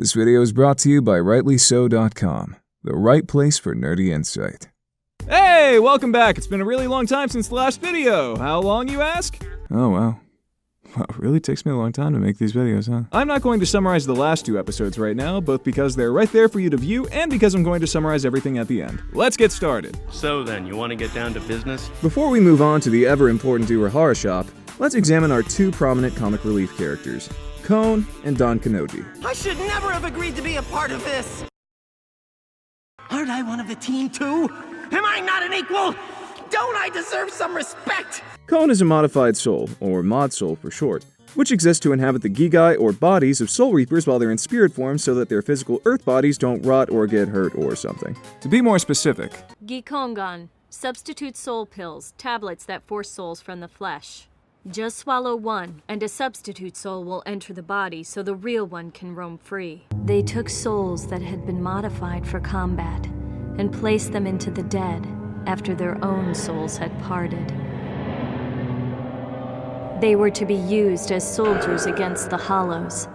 This video is brought to you by WrightlySo.com, the right place for nerdy insight. Hey, welcome back. It's been a really long time since the last video. How long, you ask? Oh, wow. Well, it really takes me a long time to make these videos, huh? I'm not going to summarize the last two episodes right now, both because they're right there for you to view and because I'm going to summarize everything at the end. Let's get started. So then, you want to get down to business? Before we move on to the ever-important Urahara shop, let's examine our two prominent comic relief characters, Kon and Don Kanonji. I should never have agreed to be a part of this! Aren't I one of the team too? Am I not an equal? Don't I deserve some respect? Kon is a modified soul, or mod soul for short, which exists to inhabit the gigai or bodies of soul reapers while they're in spirit form so that their physical earth bodies don't rot or get hurt or something. To be more specific, Gikongan, substitute soul pills, tablets that force souls from the flesh. Just swallow one, and a substitute soul will enter the body so the real one can roam free. They took souls that had been modified for combat and placed them into the dead after their own souls had parted. They were to be used as soldiers against the Hollows.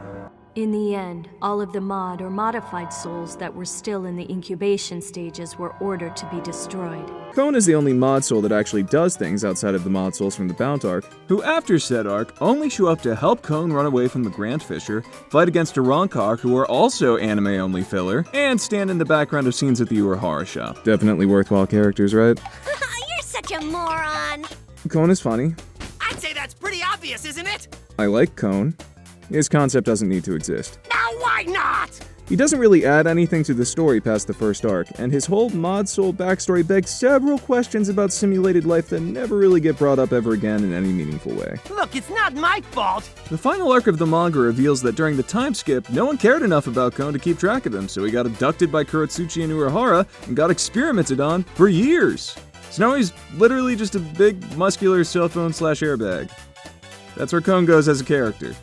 In the end, all of the mod or modified souls that were still in the incubation stages were ordered to be destroyed. Kon is the only mod soul that actually does things outside of the mod souls from the Bound arc, who after said arc only show up to help Kon run away from the Grant Fisher, fight against Urahara, who are also anime-only filler, and stand in the background of scenes at the Urahara shop. Definitely worthwhile characters, right? You're such a moron! Kon is funny. I'd say that's pretty obvious, isn't it? I like Kon. His concept doesn't need to exist. Now why not? He doesn't really add anything to the story past the first arc, and his whole mod soul backstory begs several questions about simulated life that never really get brought up ever again in any meaningful way. Look, it's not my fault. The final arc of the manga reveals that during the time skip, no one cared enough about Kon to keep track of him, so he got abducted by Kuratsuchi and Urahara and got experimented on for years. So now he's literally just a big, muscular cell phone / airbag. That's where Kon goes as a character.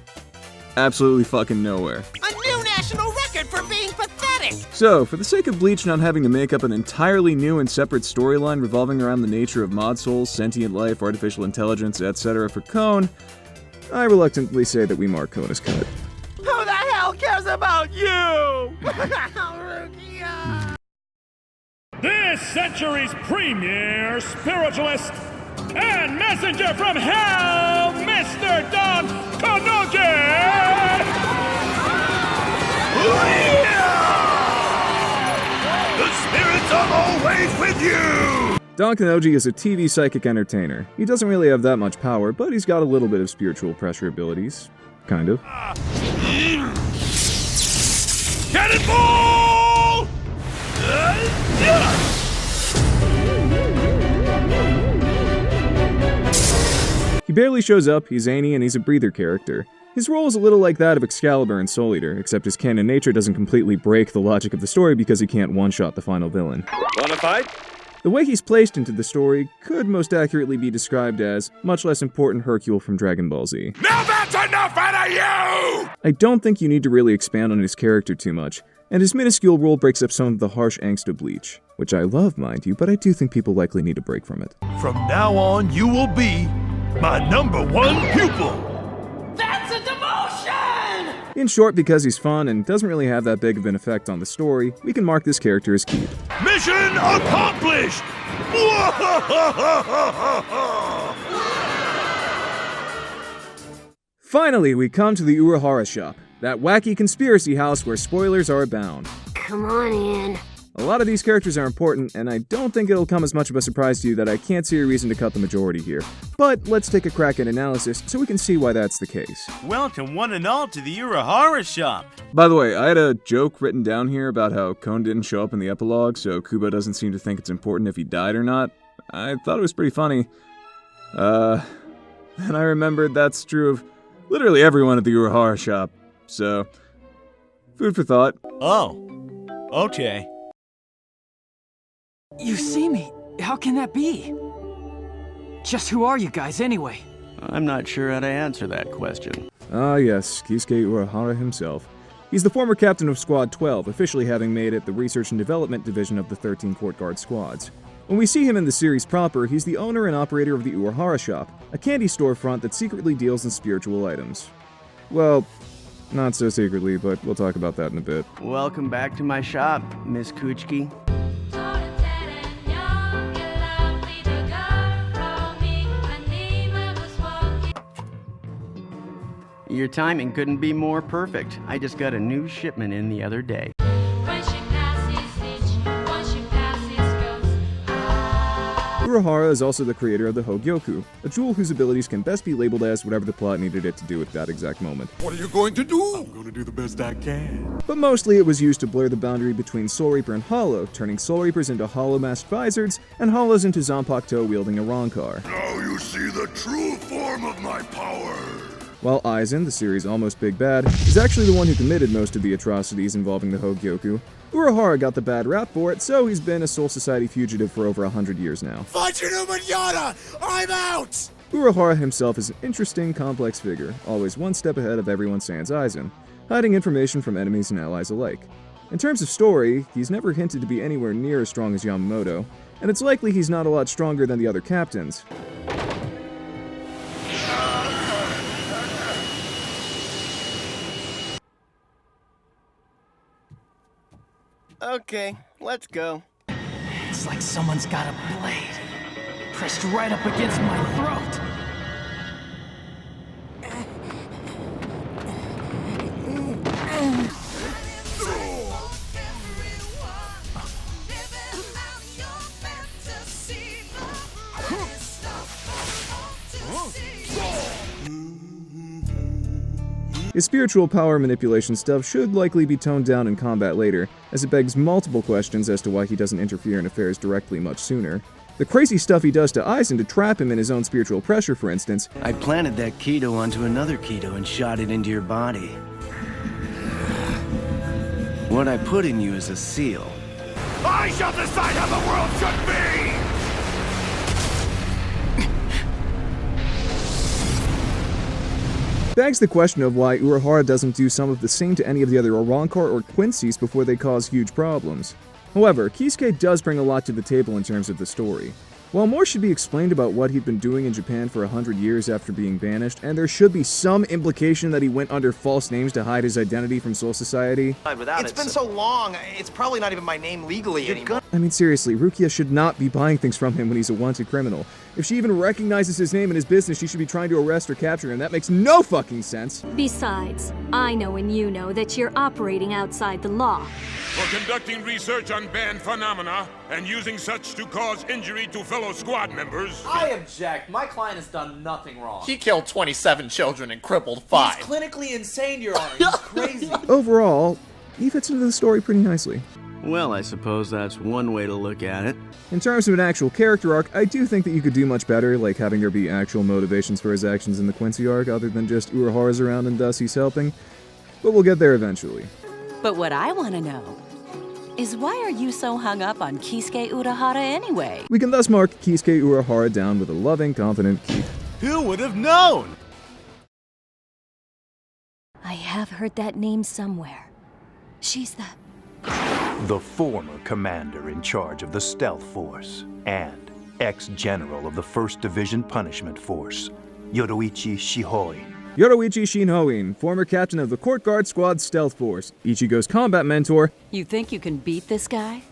Absolutely fucking nowhere. A new national record for being pathetic! So, for the sake of Bleach not having to make up an entirely new and separate storyline revolving around the nature of mod souls, sentient life, artificial intelligence, etc. for Kon, I reluctantly say that we mark Kon as cut. Who the hell cares about you? Rukia! This century's premier spiritualist and messenger from hell, Mr. Don Kanonji! The spirits are always with you! Don Kanonji is a TV psychic entertainer. He doesn't really have that much power, but he's got a little bit of spiritual pressure abilities. Kind of. Cannonball! He barely shows up, he's zany, and he's a breather character. His role is a little like that of Excalibur in Soul Eater, except his canon nature doesn't completely break the logic of the story because he can't one-shot the final villain. Wanna fight? The way he's placed into the story could most accurately be described as much less important Hercule from Dragon Ball Z. Now that's enough out of you! I don't think you need to really expand on his character too much, and his minuscule role breaks up some of the harsh angst of Bleach, which I love, mind you, but I do think people likely need a break from it. From now on, you will be my #1 pupil! That's a demotion! In short, because he's fun and doesn't really have that big of an effect on the story, we can mark this character as keep. Mission accomplished! Finally, we come to the Urahara shop, that wacky conspiracy house where spoilers are abound. Come on in. A lot of these characters are important, and I don't think it'll come as much of a surprise to you that I can't see a reason to cut the majority here. But let's take a crack at analysis so we can see why that's the case. Welcome one and all to the Urahara shop. By the way, I had a joke written down here about how Kon didn't show up in the epilogue, so Kubo doesn't seem to think it's important if he died or not. I thought it was pretty funny. And I remembered that's true of literally everyone at the Urahara shop. So, food for thought. Oh, okay. You see me. How can that be? Just who are you guys anyway? I'm not sure how to answer that question. Ah yes, Kisuke Urahara himself. He's the former captain of Squad 12, officially having made it the Research and Development Division of the 13 Court Guard Squads. When we see him in the series proper, he's the owner and operator of the Urahara shop, a candy storefront that secretly deals in spiritual items. Well, Not so secretly, but we'll talk about that in a bit. Welcome back to my shop, Miss Kuchki. Your timing couldn't be more perfect. I just got a new shipment in the other day. Urahara is also the creator of the Hogyoku, a jewel whose abilities can best be labeled as whatever the plot needed it to do at that exact moment. What are you going to do? I'm going to do the best I can. But mostly it was used to blur the boundary between Soul Reaper and Hollow, turning Soul Reapers into Hollow-masked vizards, and Hollows into Zanpakuto wielding a Rancor. Now you see the true form of my power. While Aizen, the series' almost big bad, is actually the one who committed most of the atrocities involving the Hogyoku, Urahara got the bad rap for it, so he's been a Soul Society fugitive for over 100 years now. Find your new manana! I'm out! Urahara himself is an interesting, complex figure, always one step ahead of everyone sans Aizen, hiding information from enemies and allies alike. In terms of story, he's never hinted to be anywhere near as strong as Yamamoto, and it's likely he's not a lot stronger than the other captains. Okay, let's go. It's like someone's got a blade pressed right up against my throat. His spiritual power manipulation stuff should likely be toned down in combat later, as it begs multiple questions as to why he doesn't interfere in affairs directly much sooner. The crazy stuff he does to Aizen to trap him in his own spiritual pressure, for instance. I planted that keto onto another keto and shot it into your body. What I put in you is a seal. I shall decide how the world should be! Begs the question of why Urahara doesn't do some of the same to any of the other Rancor or Quincy's before they cause huge problems. However, Kisuke does bring a lot to the table in terms of the story. While more should be explained about what he'd been doing in Japan for 100 years after being banished, and there should be some implication that he went under false names to hide his identity from Soul Society. It's been so long, it's probably not even my name legally anymore. I mean, seriously, Rukia should not be buying things from him when he's a wanted criminal. If she even recognizes his name and his business, she should be trying to arrest or capture him. That makes no fucking sense. Besides, I know and you know that you're operating outside the law. For conducting research on banned phenomena and using such to cause injury to fellow squad members. I object. My client has done nothing wrong. He killed 27 children and crippled 5. He's clinically insane, Your Honor. He's crazy. Overall, he fits into the story pretty nicely. Well, I suppose that's one way to look at it. In terms of an actual character arc, I do think that you could do much better, like having there be actual motivations for his actions in the Quincy arc, other than just Urahara's around and thus he's helping. But we'll get there eventually. But what I want to know is why are you so hung up on Kisuke Urahara anyway? We can thus mark Kisuke Urahara down with a loving, confident keep. Who would have known? I have heard that name somewhere. She's the former commander in charge of the Stealth Force and ex-general of the 1st Division Punishment Force, Yoruichi Shihoin. Yoruichi Shinhoin, former captain of the Court Guard Squad Stealth Force, Ichigo's combat mentor. You think you can beat this guy?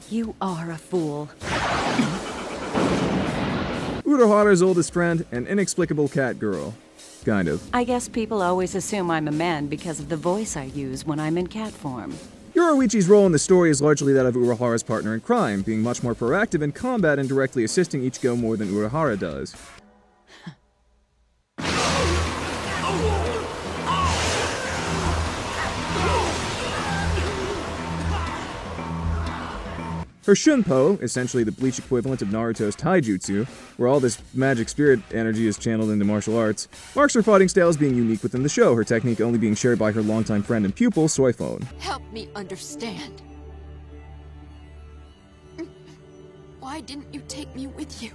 You are a fool. Urahara's oldest friend, an inexplicable cat girl. Kind of. I guess people always assume I'm a man because of the voice I use when I'm in cat form. Yoruichi's role in the story is largely that of Urahara's partner in crime, being much more proactive in combat and directly assisting Ichigo more than Urahara does. Her Shunpo, essentially the Bleach equivalent of Naruto's taijutsu, where all this magic spirit energy is channeled into martial arts, marks her fighting style as being unique within the show, her technique only being shared by her longtime friend and pupil, Soifone. Help me understand. Why didn't you take me with you?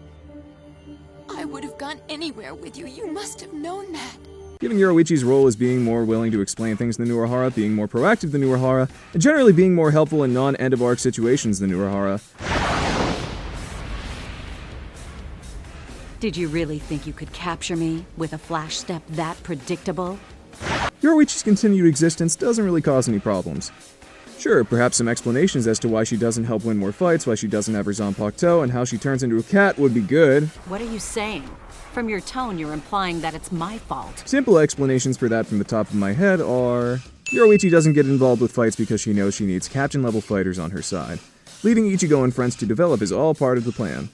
I would have gone anywhere with you. You must have known that. Given Yoruichi's role as being more willing to explain things than Urahara, being more proactive than Urahara, and generally being more helpful in non-end-of-arc situations than Urahara. Did you really think you could capture me with a flash step that predictable? Yoruichi's continued existence doesn't really cause any problems. Sure, perhaps some explanations as to why she doesn't help win more fights, why she doesn't have her Zanpakuto, and how she turns into a cat would be good. What are you saying? From your tone, you're implying that it's my fault. Simple explanations for that from the top of my head are... Yoruichi doesn't get involved with fights because she knows she needs captain-level fighters on her side. Leaving Ichigo and friends to develop is all part of the plan.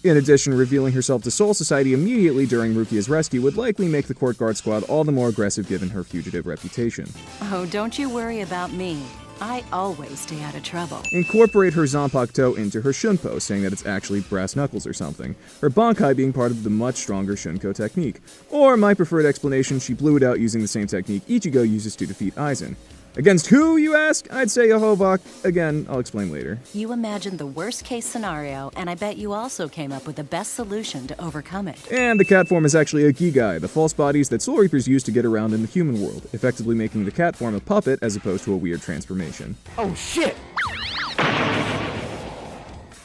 In addition, revealing herself to Soul Society immediately during Rukia's rescue would likely make the Court Guard squad all the more aggressive given her fugitive reputation. Oh, don't you worry about me. I always stay out of trouble. Incorporate her Zanpakuto into her Shunpo, saying that it's actually brass knuckles or something. Her Bankai being part of the much stronger Shunko technique. Or, my preferred explanation, she blew it out using the same technique Ichigo uses to defeat Aizen. Against who, you ask? I'd say Yehovah. Again, I'll explain later. You imagined the worst-case scenario, and I bet you also came up with the best solution to overcome it. And the cat form is actually a Gigai, the false bodies that Soul Reapers use to get around in the human world, effectively making the cat form a puppet as opposed to a weird transformation. Oh shit!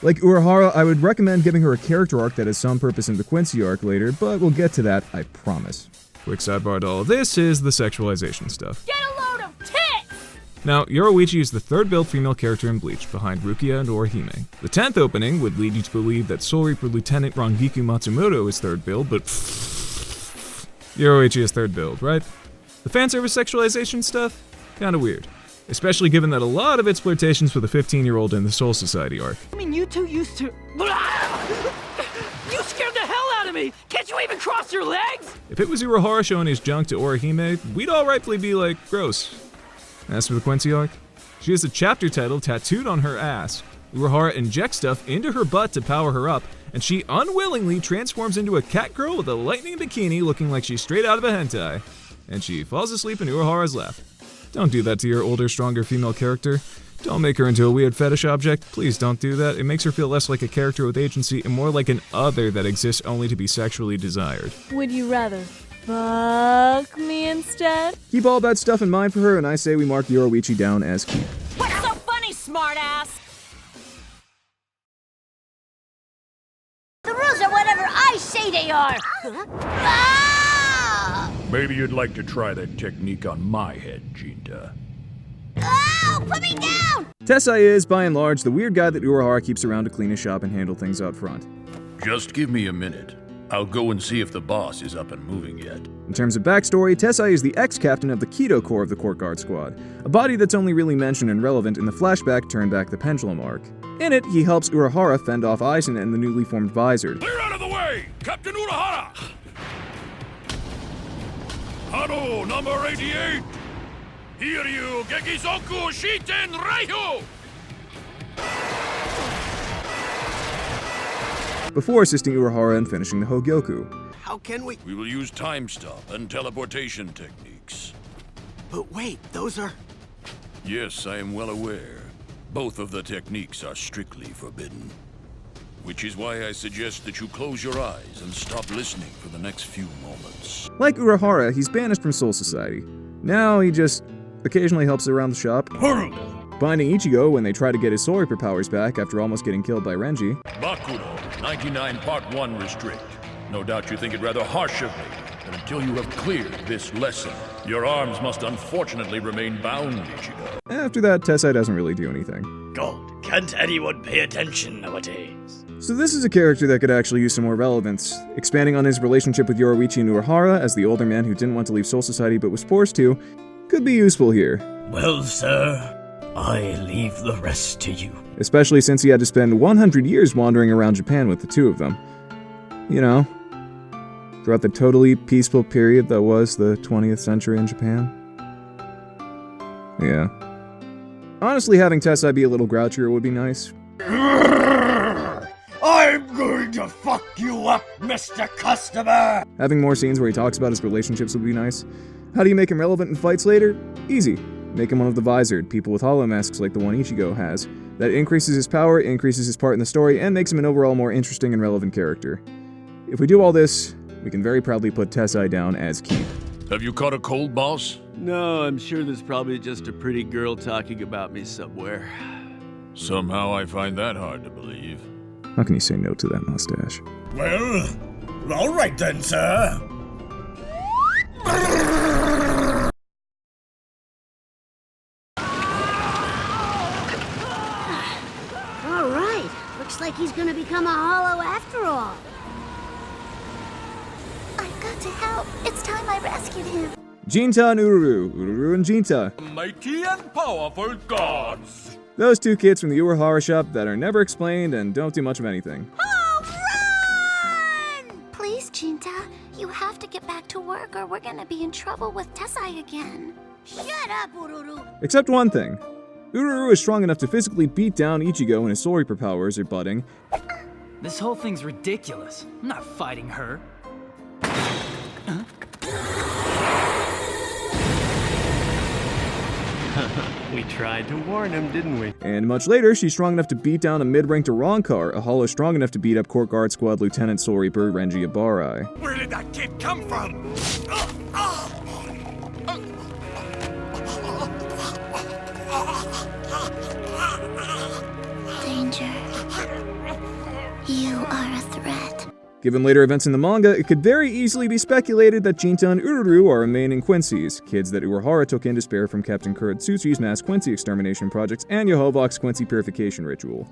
Like Urahara, I would recommend giving her a character arc that has some purpose in the Quincy arc later, but we'll get to that, I promise. Quick sidebar to all of this is the sexualization stuff. Get a load of tits! Now, Yoruichi is the third build female character in Bleach, behind Rukia and Orihime. The 10th opening would lead you to believe that Soul Reaper Lieutenant Rangiku Matsumoto is third build, but Yoruichi is third build, right? The fanservice sexualization stuff? Kinda weird. Especially given that a lot of it's flirtations with a 15-year-old in the Soul Society arc. I mean, you two used to... You scared the hell out of me! Can't you even cross your legs? If it was Urahara showing his junk to Orihime, we'd all rightfully be like, gross. As for the Quincy arc, she has a chapter title tattooed on her ass. Urahara injects stuff into her butt to power her up, and she unwillingly transforms into a cat girl with a lightning bikini looking like she's straight out of a hentai. And she falls asleep in Urahara's lap. Don't do that to your older, stronger female character. Don't make her into a weird fetish object. Please don't do that. It makes her feel less like a character with agency and more like an other that exists only to be sexually desired. Would you rather fuck me instead? Keep all that stuff in mind for her, and I say we mark Yoruichi down as keep. What's so funny, smartass? The rules are whatever I say they are. Ah! Maybe you'd like to try that technique on my head, Jinta. Oh, put me down! Tessai is, by and large, the weird guy that Urahara keeps around to clean his shop and handle things out front. Just give me a minute. I'll go and see if the boss is up and moving yet. In terms of backstory, Tessai is the ex-captain of the Kido Corps of the Court Guard Squad, a body that's only really mentioned and relevant in the flashback Turn Back the Pendulum arc. In it, he helps Urahara fend off Aizen and the newly formed Vizard. Clear out of the way! Captain Urahara! Hano, number 88! Hiryu, Gekisoku, Shiten, Raihu! Before assisting Urahara in finishing the Hogyoku. How can we? We will use time stop and teleportation techniques. But wait, those are... Yes, I am well aware. Both of the techniques are strictly forbidden. Which is why I suggest that you close your eyes and stop listening for the next few moments. Like Urahara, he's banished from Soul Society. Now he just occasionally helps around the shop. Finding Ichigo when they try to get his Soul Reaper powers back after almost getting killed by Renji. Bakuro, 99 Part 1 restrict. No doubt you think it rather harsh of me, but until you have cleared this lesson, your arms must unfortunately remain bound, Ichigo. After that, Tessai doesn't really do anything. God, can't anyone pay attention nowadays? So this is a character that could actually use some more relevance. Expanding on his relationship with Yoruichi and Urahara as the older man who didn't want to leave Soul Society but was forced to, could be useful here. Well, sir, I leave the rest to you. Especially since he had to spend 100 years wandering around Japan with the two of them. You know, throughout the totally peaceful period that was the 20th century in Japan. Yeah. Honestly, having Tessai be a little grouchier would be nice. I'm going to fuck you up, Mr. Customer! Having more scenes where he talks about his relationships would be nice. How do you make him relevant in fights later? Easy. Make him one of the Visored, people with hollow masks like the one Ichigo has. That increases his power, increases his part in the story, and makes him an overall more interesting and relevant character. If we do all this, we can very proudly put Tessai down as keep. Have you caught a cold, boss? No, I'm sure there's probably just a pretty girl talking about me somewhere. Somehow I find that hard to believe. How can you say no to that mustache? Well, all right then, sir. Looks like he's gonna become a hollow after all. I've got to help. It's time I rescued him. Jinta and Ururu and Jinta. Mighty and powerful gods. Those two kids from the Urahara shop that are never explained and don't do much of anything. Please, Jinta, you have to get back to work or we're gonna be in trouble with Tessai again. Shut up, Ururu. Except one thing. Ururu is strong enough to physically beat down Ichigo when his Soul Reaper powers are budding. This whole thing's ridiculous. I'm not fighting her. We tried to warn him, didn't we? And much later, she's strong enough to beat down a mid-ranked Rancor, a hollow strong enough to beat up Court Guard Squad Lieutenant Soul Reaper Renji Ibarai. Where did that kid come from? Danger. You are a threat. Given later events in the manga, it could very easily be speculated that Jinta and Ururu are remaining Quincy's, kids that Urahara took in to spare from Captain Kuratsuchi's mass Quincy extermination projects and Yehovok's Quincy purification ritual.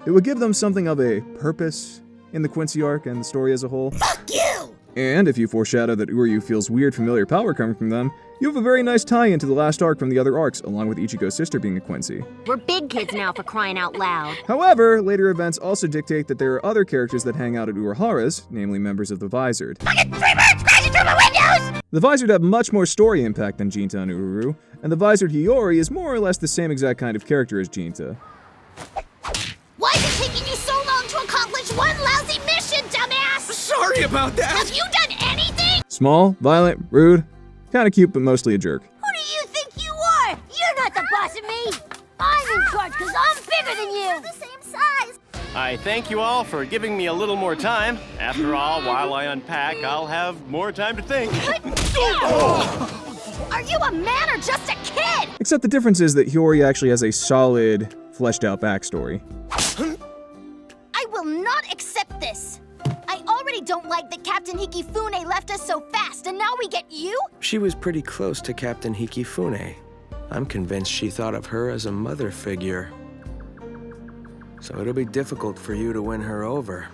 It would give them something of a purpose in the Quincy arc and the story as a whole. Fuck you! And if you foreshadow that Uryu feels weird familiar power coming from them, you have a very nice tie-in to the last arc from the other arcs, along with Ichigo's sister being a Quincy. We're big kids now, for crying out loud. However, later events also dictate that there are other characters that hang out at Urahara's, namely members of the Visored. Fucking dreamers crashing through my windows! The Visored have much more story impact than Jinta and Ururu, and the Visored Hiyori is more or less the same exact kind of character as Jinta. Why is it taking you so long to accomplish one lousy mission, dumbass? Sorry about that! Have you done anything? Small, violent, rude, kinda cute, but mostly a jerk. Who do you think you are? You're not the boss of me! I'm in charge because I'm bigger than you! We're the same size! I thank you all for giving me a little more time. After all, while I unpack, I'll have more time to think. Are you a man or just a kid? Except the difference is that Hiyori actually has a solid, fleshed out backstory. I will not accept this! I already don't like that Captain Hikifune left us so fast, and now we get you? She was pretty close to Captain Hikifune. I'm convinced she thought of her as a mother figure. So it'll be difficult for you to win her over.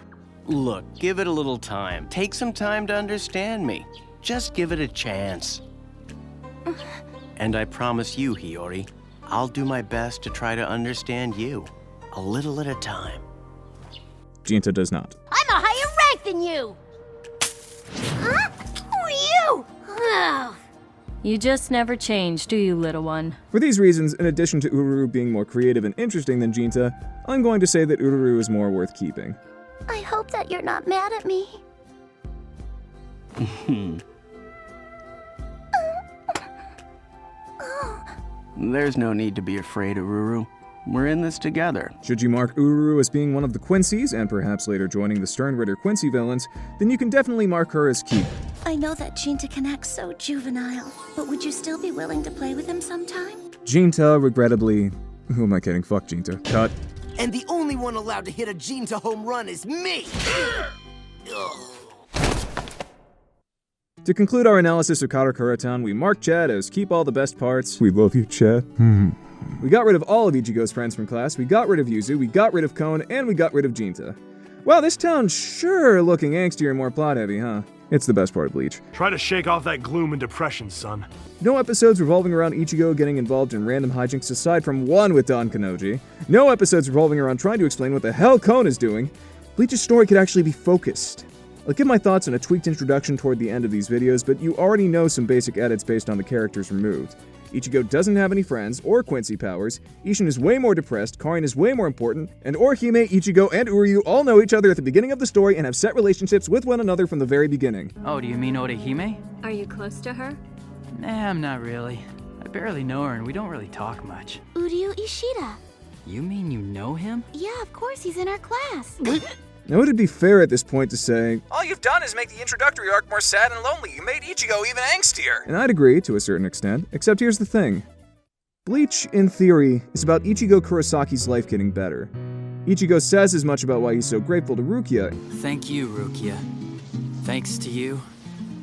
Look, give it a little time. Take some time to understand me. Just give it a chance. And I promise you, Hiyori, I'll do my best to try to understand you. A little at a time. Jinta does not. I'm a higher rank than you! Huh? Who are you? Oh. You just never change, do you, little one? For these reasons, in addition to Ururu being more creative and interesting than Jinta, I'm going to say that Ururu is more worth keeping. I hope that you're not mad at me. There's no need to be afraid, Ururu. We're in this together. Should you mark Ururu as being one of the Quincy's, and perhaps later joining the Stern Ritter Quincy villains, then you can definitely mark her as keep. I know that Jinta can act so juvenile, but would you still be willing to play with him sometime? Jinta, regrettably... Who am I kidding? Fuck Jinta. Cut. And the only one allowed to hit a Jinta home run is me! To conclude our analysis of Karakura-tan, we mark Chad as keep all the best parts. We love you, Chad. We got rid of all of Ichigo's friends from class, we got rid of Yuzu, we got rid of Kon, and we got rid of Jinta. Wow, this town's sure looking angstier and more plot-heavy, huh? It's the best part of Bleach. Try to shake off that gloom and depression, son. No episodes revolving around Ichigo getting involved in random hijinks aside from one with Don Kanonji. No episodes revolving around trying to explain what the hell Kon is doing. Bleach's story could actually be focused. I'll give my thoughts on a tweaked introduction toward the end of these videos, but you already know some basic edits based on the characters removed. Ichigo doesn't have any friends or Quincy powers, Ishin is way more depressed, Karin is way more important, and Orihime, Ichigo, and Uryu all know each other at the beginning of the story and have set relationships with one another from the very beginning. Oh, do you mean Orihime? Are you close to her? Nah, I'm not really. I barely know her and we don't really talk much. Uryu Ishida. You mean you know him? Yeah, of course, he's in our class. Now it'd be fair at this point to say, all you've done is make the introductory arc more sad and lonely. You made Ichigo even angstier. And I'd agree to a certain extent, except here's the thing. Bleach, in theory, is about Ichigo Kurosaki's life getting better. Ichigo says as much about why he's so grateful to Rukia. Thank you, Rukia. Thanks to you,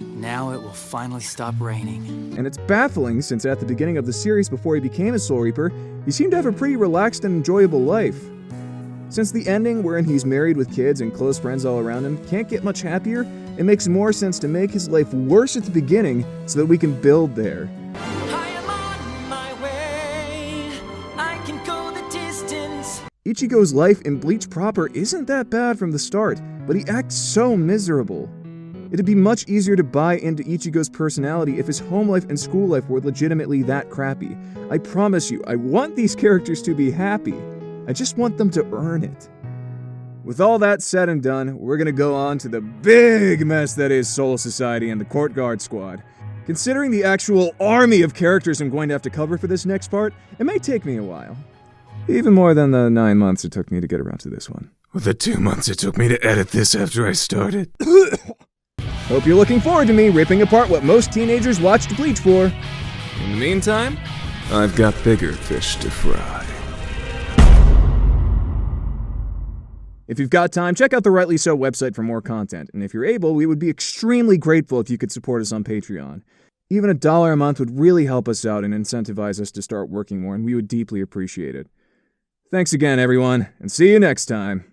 now it will finally stop raining. And it's baffling since at the beginning of the series before he became a Soul Reaper, he seemed to have a pretty relaxed and enjoyable life. Since the ending, wherein he's married with kids and close friends all around him, can't get much happier, it makes more sense to make his life worse at the beginning so that we can build there. Ichigo's life in Bleach proper isn't that bad from the start, but he acts so miserable. It'd be much easier to buy into Ichigo's personality if his home life and school life were legitimately that crappy. I promise you, I want these characters to be happy. I just want them to earn it. With all that said and done, we're gonna go on to the big mess that is Soul Society and the Court Guard Squad. Considering the actual army of characters I'm going to have to cover for this next part, it may take me a while. Even more than the 9 months it took me to get around to this one. Or the 2 months it took me to edit this after I started. Hope you're looking forward to me ripping apart what most teenagers watched Bleach for. In the meantime, I've got bigger fish to fry. If you've got time, check out the Wrightly So website for more content, and if you're able, we would be extremely grateful if you could support us on Patreon. Even $1 a month would really help us out and incentivize us to start working more, and we would deeply appreciate it. Thanks again, everyone, and see you next time.